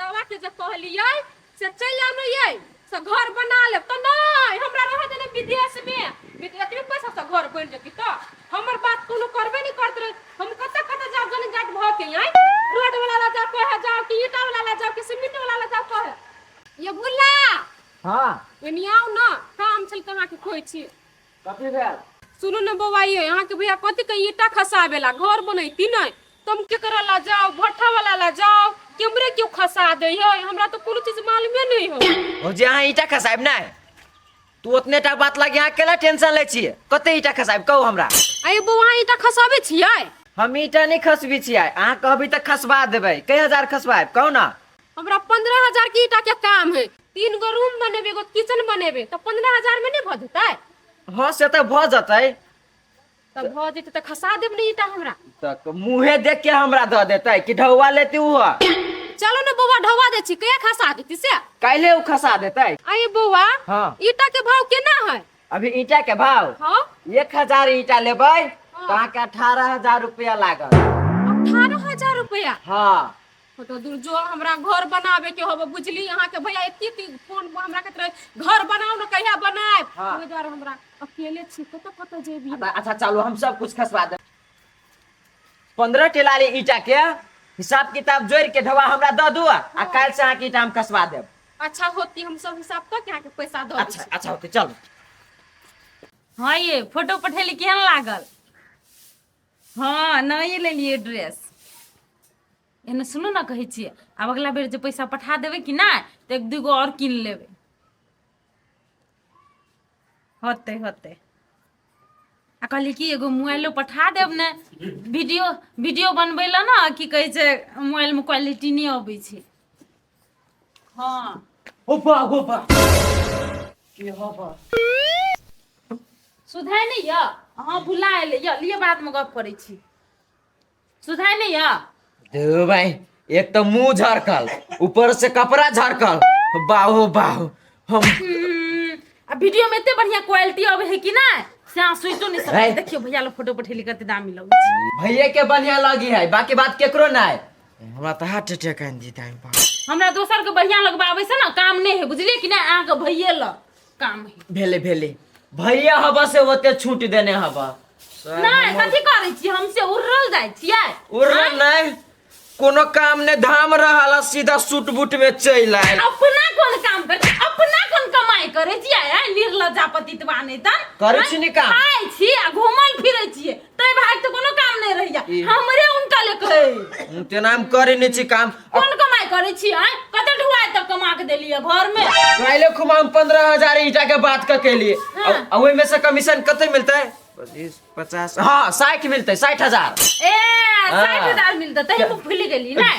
तवा के जे कहलिए से चल आइए से घर बना ले तो नहीं हमरा रह देने विदेश में पैसा से घर बन जती तो हमर बात कोनो करबे नहीं करत रहे हम कत जाओ जन जाट भ के आई रोड वाला ला जाओ कहे जाओ कि ईटा वाला ला जाओ कि सीमेंट वाला ला जाओ कहे ये बुल्ला हां एनी आओ ना काम चल कहां के खोई छी कथि भेल सुनो न बौआ ये यहाँ के भैया कथि के ईटा खसाबेला घर बनैती नहीं तुम के करला जाओ भट्ठा वाला ला जाओ कैमरे क्यों खसा दे है हमरा तो कोनो चीज मालूम नहीं हो ओ जे अहाँ ईटा खसाब नै तू ओतने टा बात लागे अहाँ केला टेंशन ले छिए कते ईटा खसाब कहू हमरा अरे बौआ ईटा खसाबे छियै हम ईटा नहीं खसबी छिए अहाँ कहबी त खसबा देबै कई हजार खसबाब कहू ना हमरा 15,000 के ईटा के काम है 3 गो रूम बनेबे एगो किचन बनेबे तो 15,000 में नहीं भ जेतै हां से त भ जतै तब भ जेतै त खसा देब नहीं ईटा हमरा तक मुंहे देख के हमरा द देतै कि ढौवा लेती हुआ चलो ना बौआ ढवा दे छी के खसा देती से काइले उ खसा देतै अरे बौआ हां ईटा के भाव केना है अभी ईटा के भाव हां 1000 ईटा लेबै त अहाँ के 18,000 रुपया लागत 18,000 रुपया हां तो दूर जो हमरा घर बनावे के होबे बुझली यहाँ के भैया एती फोन पर हमरा कहत रहे घर बनाओ ना कहिया बनाए ओइ द्वारा हमरा अकेले छी कत जेबी अच्छा चलो हम सब कुछ खसवा दे 15 टेलाली ईटा के हिसाब किताब जोड़ के ढवा हमरा द दू आ काल से अहाँ के ईटा हम खसवा देब अच्छा होती हम सब हिसाब क के यहाँ के पैसा दो अच्छा अच्छा होते चलो हाँ ये फोटो पठेली केहन लागल हाँ नहीं लेलिए ड्रेस एने सुनो ना कहे छी अब अगला बेर जे पैसा पठा देवे कि ना तो एक दूगो और किन लेवे होते होते आ कहली कि एगो मोबाइलो पठा देब ने वीडियो बनबै ला ना कि कहै छै मोबाइल में क्वालिटी नहीं अबै छै हाँ ओपा ओपा की होबा सुधाय नहीं या हाँ भुला एले या लिए बात में गप करै छी सुधाय नहीं या दे भाई एक तो मुंह झरकल ऊपर से कपड़ा झरकल बाहो बाहो हम अब वीडियो में इतने बढ़िया क्वालिटी अब है कि ना से सोचो नहीं सकते देखियो भैया लोग फोटो पठेली करते दामी लगे भैया के बढ़िया लगी है बाकी बात केकरो ना है हमरा त हार्ट अटैक आन दी टाइम पर हमरा दोसर के बढ़िया लगबावे से ना काम नहीं है बुझलिए कि ना आ के भैये ल काम है भेले भेले भैया हवा से ओते छूट देने हवा नहीं कथि करै छी हमसे उड़ल जाय छियै उड़ल नहीं कोनो काम ने धाम रहला सीधा सूट बूट में चल आयल अपना कोन काम कर अपना कोन कमाई करे छियै निर्लज्जापति तबाने त करै छी नि काम खाइ छी आ घुमल फिरै छियै तै भाग त कोनो काम नहीं रहिया हमरे उनका ले कहे तेना हम करे नै छी काम कोन कमाई करे छी आ कते ढुआई तक कमा के देलिए घर में काइले खुमा हम 15,000 ईटा के बात क के लिए ओइ में से कमीशन कते मिलतै 25 50 हां 60 मिलतै 60,000 ए 60,000 मिलता तही में फूल गेली ना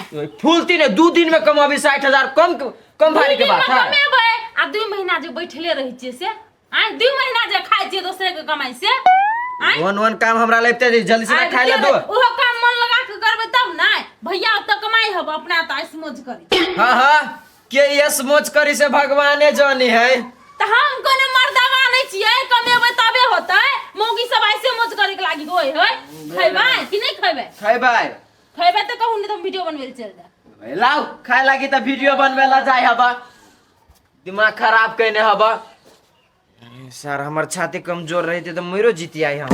फूलती ने 2 दिन में कमाबी 60,000 कम भारी के बात है कमेबै आ 2 महीना जे बैठले रही छियै से आ 2 महीना जे खाइ छियै दोसरे के कमाई से वन काम हमरा लेते जल्दी से खाइ ला दो ओहो काम मन लगा के करबै तब ना भैया त कमाई हब अपना त ऐसमोज करी हां हां के यस मोज करी से भगवाने जानी है त हम कोने मर्दवा नहीं छियै कमेबै तबे होतै मौगी सब ऐसे मोज करे के लागी होय होय खैबै कि नहीं खैबै खैबै त कहू नहीं त वीडियो बनबै ले चल जा लाओ खाए लागी त वीडियो बनवे ला जाय हबा दिमाग खराब कइने हबा सर हमर छाती कमजोर रहते त मरो जीती आई हम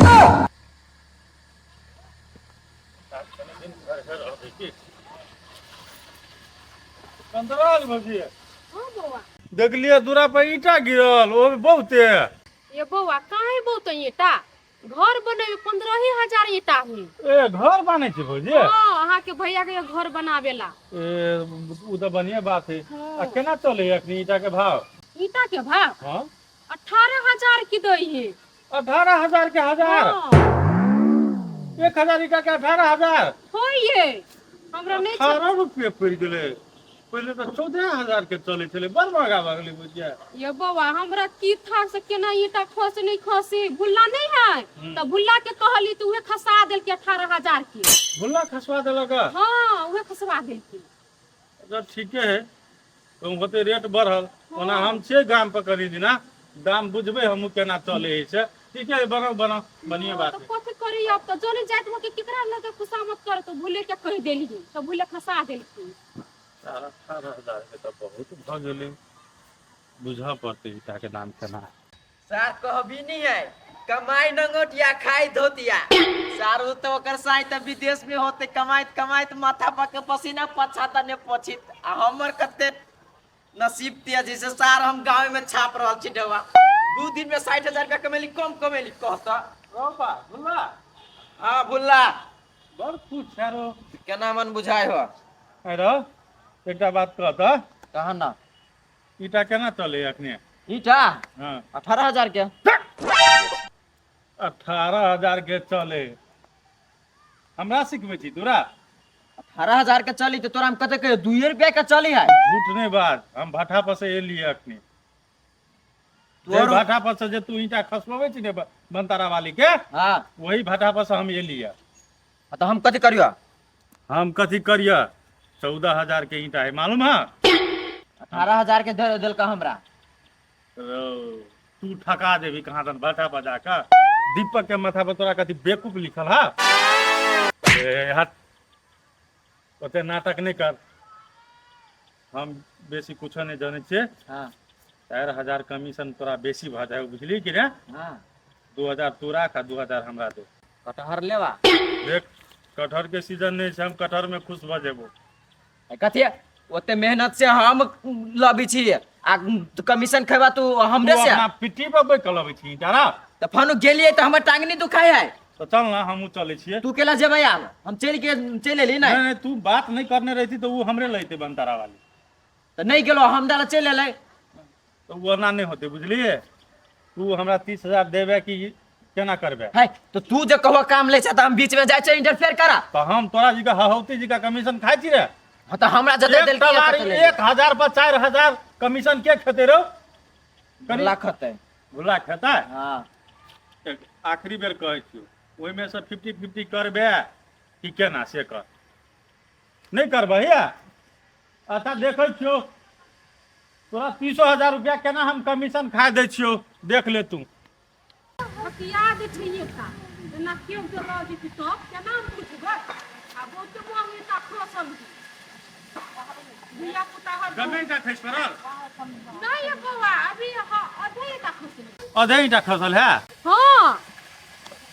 कंदराल भजी हां बौआ देख लिए दूरा पर ईटा गिरल ओ बहुते ये बौआ काहे बहुत ईटा घर बनेबे 15,000 ईटा हुई ए घर बने छै भौजी हां अहाँ के भैया के घर बनावेला ए उ त बढ़िया बात है आ केना चले अखनी ईटा के भाव ईटा के भाव हां 18,000 की दई है 18,000 के हजार 1,000 ईटा के 18,000 होइए हमरा नहीं 18 रुपये पड़ गेले पहले तो 14,000 के चले चले बड़ महंगा भ गेले बुझिया ये बौआ हमरा की था से केना ईटा खस नहीं खसी भुल्ला नहीं है तो भुल्ला के कहली तो उहे खसा देल के 18,000 के भुल्ला खसवा देलक हां उहे खसवा देल के अच्छा ठीके है तुम होते रेट बढ़ल ओना हम छे गाम पर करी दिना दाम बुझबे हम केना चले है ठीक है बनाओ बढ़िया बात तो कथि करी अब तो जोने जात हो के केकरा लगे खुशामत कर तो भूले के कह देली तो भूले खसा देल के 18,000 के तो बहुत भ गेलै बुझा पड़ते ईटा के दाम केना है। सर कहबी नहीं है कमाई नंगोटिया खाई धोतिया सर वो तो ओकर साई त विदेश में होते कमाइत कमाइत माथा पर के पसीना पछाता ने पछित आ हमर कते नसीब तिया जैसे सार हम गांव में छाप रहल छी ढवा 2 दिन में 60,000 रुपया कमेली कम कमेली कहता रोपा भुल्ला हां भुल्ला बड़ खुश छारो केना मन बुझाय हो अरे एकटा बात कहता कहा ना ईटा केना चले अखने ईटा हां 18,000 के 18,000 के चले हमरा सिखबै छी तोरा 18,000 के चली तो तोरा हम कते कहियो 2 रुपया के चली है झूठ नहीं बात हम भाटा पर से एलिए अखने जे तोरो भाटा पर से जे तू ईटा खसबबै छी ने बनतारा वाली के हां वही भाटा पर से हम एलिए तो हम कथि करियो हम कथी करिए 14,000 के ईटा है मालूम है 18,000 के दे देल का हमरा तू ठका देवी कहाँ तन भाटा पर जाकर दीपक के माथा पर तोरा कथी बेवकूफ लिखल है हट ओते नाटक नहीं कर हम बेसी कुछो नहीं जाने छे हां 4,000 कमीशन तोरा बेसी भ जाए बुझली कि रे हां 2,000 तू राख आ 2,000 हमरा दे कटहर लेवा देख कटहर के सीजन नहीं छे हम कटहर में खुश भ जेबो कथी ओते मेहनत से हम लबी छी आ कमीशन खैबा तू हमरे तू से अपना पिट्टी पर बैठ के लबै छी जाना त फनु गेलिए त हमर टांगनी दुखाय है तो चल ना हमहू चले छिए तू केला जेबै आब हम चल एली नहीं नहीं नहीं तू बात नहीं करने रहती तो वो हमरे लेते बनतारा वाली त नहीं गेलो हम दाला चल एलै तो वो ना नहीं होते बुझलिए तू हमरा 30,000 देबे कि केना करबे है तो तू जे कहो काम ले छ त हम बीच में जाय छ इंटरफेयर करा तो हम तोरा जी का हहौती जी का कमीशन खाई छी रे हां त हमरा जते देल के 1,000 पर 4,000 कमीशन के खेते रो लाख खते भुला खेता हां आखिरी बेर कहै छी ओहि में से 50-50 करबे कि केना से कर नहीं करबे या अच्छा देखै छियो तोरा 30,000 रुपया केना हम कमीशन खा दै छियो देख ले तू याद छै का ना क्यों तो रोज की तो क्या नाम पूछबे आ बहुत मांगे ता खोसल दिया पुता हर कमे का खस परल नहीं बउआ अभी अधे ता खोसल अधे ईटा खसल है हां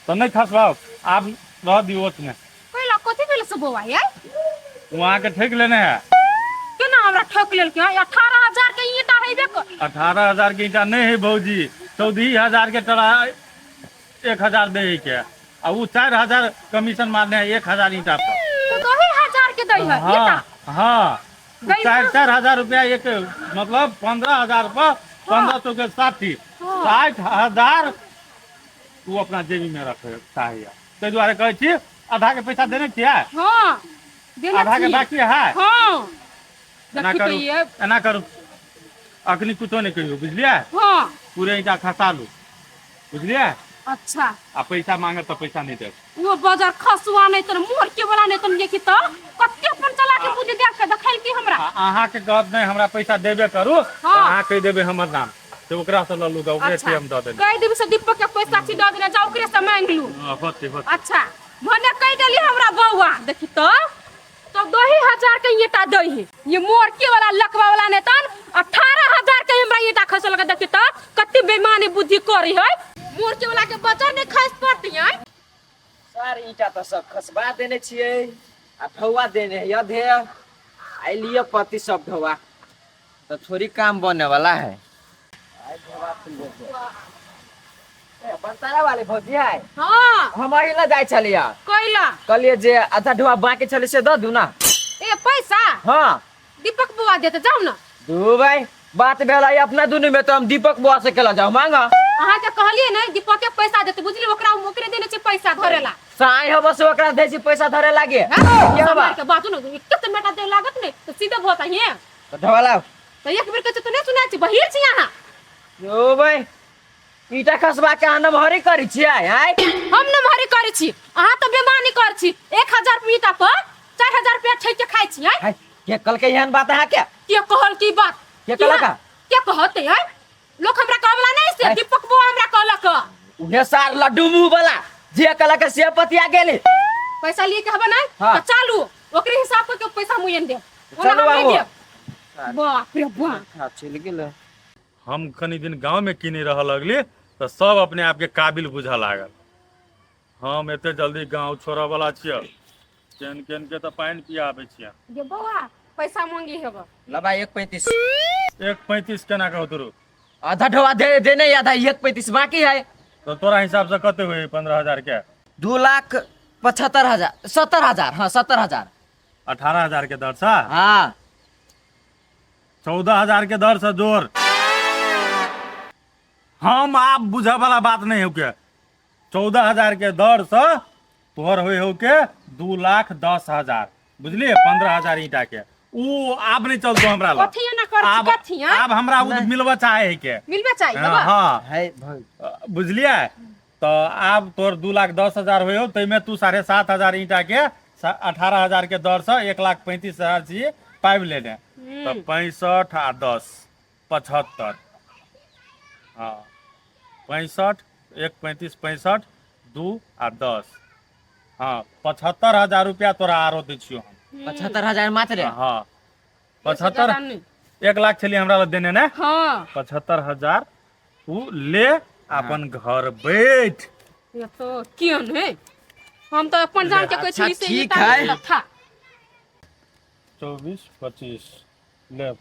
तो नहीं खसबाओ आप रह दियो ओतने पहिला कथि भेल से बउआ यार वहां के ठेक लेने है केना हमरा ठोक लेल के 18,000 के ईटा हेबे कर 18,000 के ईटा नहीं है भौजी 14,000 के टरा 1,000 दे के आ वो 4,000 कमीशन मारने है 1,000 ईटा पर तो 2,000 के दई है ईटा हाँ गई 4,000 रुपया एक मतलब 15,000 पर 1500 के 60,000 तू अपना जेबी में रखे चाहिए ताहि दुआरे कहै छी आधा के पैसा देने छियै हां देना आधा के बाकी है हां एना देखी तो करू ये एना करू अखनी कुछो नहीं कहियो बुझलिए हां पूरे ईटा खसा लू बुझलिए अच्छा आ पैसा मांगे तो पैसा नहीं दे वो बाजार खसुआ नहीं तो मोर के वाला नहीं तो देखी तो कत्ते अपन चला के बुझ देख के देखैल की हमरा अहाँ के कहत नहीं हमरा पैसा देबे करू हाँ। अहाँ कह देबे हमर नाम तो ओकरा से ल लू तो ओकरे से हम द देब कह देबी से दीपक के पैसा छी द देना जाओ ओकरे से मांग लू होते होते अच्छा भने कह देली हमरा बउआ देखी तो 2,000 के ईटा दई है ये मोर के वाला लकवा वाला ने तन 18,000 के हमरा ईटा खसल के देखी तो कत्ते बेईमानी बुद्धि करी है मोर के वाला के बचा ने खस पड़ती है सर ईटा तो सब खसबा देने छिए आ ठौआ देने है यदे आई लिए पति सब ठौआ तो थोड़ी काम बने वाला है आई ठौआ ए बनतारा वाले भौजी है हां हम अहिला जाय छलिया कइला कहलिए जे आधा ढोआ बाकी छले से द दू ना ए पैसा हां दीपक बुआ देते जाओ ना दू भाई बात भेला अपना दुनु में तो हम दीपक बुआ से केला जाओ मांगा अहाँ के कहलिए नहीं दीपक के पैसा देते बुझली ओकरा ओकरे देने छै पैसा धरेला साई हो बस ओकरा दे छी पैसा धरे लागे क्या क्या बा के बात न कितना मेटा दे लागत नहीं तो सीधा भोता है तो ढोला तो एक बेर के तो नहीं सुना छी बहिर छी यहां ओ भाई ईटा खसबा के हम हरी करी छी आय हम न मारी करे छी अहाँ तो बेमानी कर छी 1,000 ईटा पर 4,000 रुपया छै के खाइ छी हाय के कल के यहन बात है क्या के कहल की बात के कहला का के कहते है लोग हमरा कहला नहीं से दीपक बुआ हमरा कहलक उहे सार लड्डू मुंह वाला जे कहला के से पतिया गेले पैसा लिए के हबे नहीं हाँ। तो चालू ओकरे हिसाब के पैसा मुयन दे चलो हम नहीं आबो देब। बाप रे बाप। हाँ चल गेल हम कनी दिन गांव में किने रह लगली तो सब अपने आप के काबिल बुझा लागल। हम एते जल्दी गांव छोड़े वाला छियै, केन केन के तो पानी पियाबे छियै। ये बौआ पैसा मांगी हेब। लबा 1.35 1.35 केना कहू तोरू? आधा ढोआ दे देने आधा 1.35 बाकी है। तो तोरा हिसाब से कते हुए 15,000 के? 2,75,000 70,000 हाँ 70,000 18,000 के दर से? हाँ 14,000 के दर से जोड़। हम आप बुझे वाला बात नहीं हो के। 14,000 के दर से तोहर हो के 2,10,000 बुझलिए? 15,000 ईटा के ऊ आब नहीं चलतो हमरा ला। कथी ना कर आब कथी हां आब हमरा उ मिलवा चाहे है के। मिलबे चाहिए हाँ, बा। हाँ है भाई बुझलिए? तो आब तोर 2,10,000 हो तै में तू 7,500 ईटा के 18,000 के दर से 1,35,000 चाहिए पाइप लेने। तो 65 आ 10 75। हाँ 65 1.35 65 2 आ 10 हाँ 75,000 रुपया तोरा आरो दै छियो हम। 75,000 मात्र है। हाँ 75 1 लाख छली हमरा लग देने ने। हां 75,000 तू ले अपन घर बैठ। ये तो क्यों है? हम तो अपन जान के कोई अच्छा, चीज से ठीक ये है। था। 24 25 ले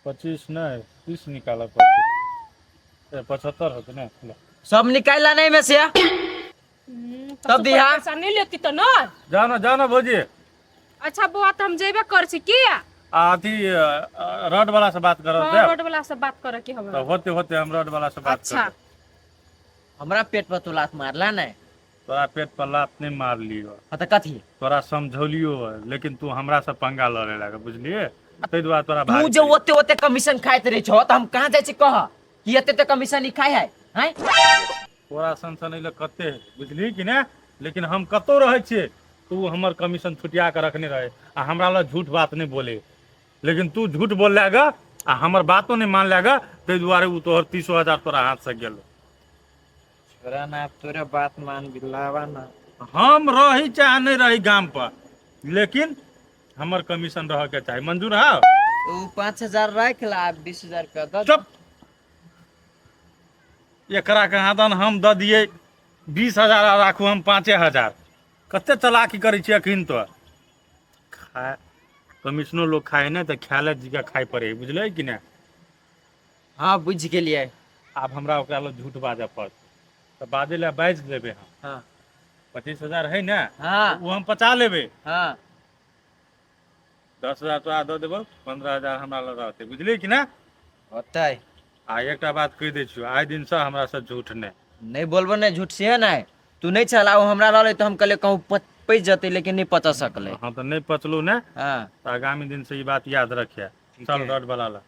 25 नहीं 30 निकाला पड़ते 75 होते ना ले। सब निकाला नहीं में से तब दिया पैसा नहीं लेती तो ना। जाना भौजी। अच्छा बुआ तो हम जेबे कर छी की? अथी रड वाला से बात करो हां रोड वाला से बात करे के तो हम। होते होते हम रड वाला से बात अच्छा कर। हमरा पेट पर तू लात मारला नहीं। तोरा पेट पर लात नहीं मार लियो, हाँ तो कथी तोरा समझौलियो है, लेकिन तू हमरा से पंगा लड़े लगा बुझलिए? तै दुआरे तोरा तू भाग जो ओते ओते कमीशन खाइत रहे छो तो हम कहां जाय छी कह कि एते तो कमीशन ही खाइ है हैं? तोरा सन अइले कते है बुझली कि ने? लेकिन हम कतो रहे छिए तू हमर कमीशन छुटिया के रखने रहे आ हमरा ला झूठ बात नहीं बोले, लेकिन तू झूठ बोल लेगा आ हमर बातो नहीं मान लेगा तै दुआरे उ तोहर 30,000 तोरा हाथ से गेलो। छोरा ना तोरे बात मान गिलावा ना। हम रही चाहे नहीं रही गांव पर, लेकिन हमर कमीशन रह के चाहे। मंजूर है? तू 5,000 रख ला 20,000 का दे। चुप। एकरा के हाथन हम द दिए 20,000 आ राखू हम 5,000। कते चलाकी करै छी अखिन तो। खाए कमीशनो लोग खाए ना तो ख्याल जी का खाए पड़े बुझले कि ना? हाँ बुझ गेलिए। आब हमरा ओकरा लो झूठ बाजे पड़त तो बाजे ला बाज लेबे हम। हाँ 25,000 है ना? हाँ वो हम 50 लेबे। हाँ 10,000 तोरा दो देबो 15,000 हमरा लग रहते बुझली कि ना? होतै। आ एकटा बात कह दै छियो आइ दिन से हमरा से झूठ नहीं। नहीं बोलबो नहीं झूठ से है नहीं। तू नहीं चलाओ हमरा रहले तो हम कहले कहूँ पैस जते लेकिन नहीं पचा सकले। हाँ तो नहीं पचलू ना हाँ तो आगामी दिन से ये बात याद रखे। चल है। रड वाला ला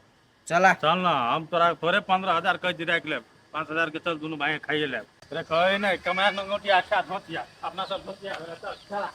चला चल ना, हम तोरा थोड़े 15,000 कह दी राख लेब, 5,000 के चल दोनों भाई खाइए लेब। तेरे कहे नहीं कमाए नंगोटिया अच्छा धोतिया अपना सब धोतिया चला।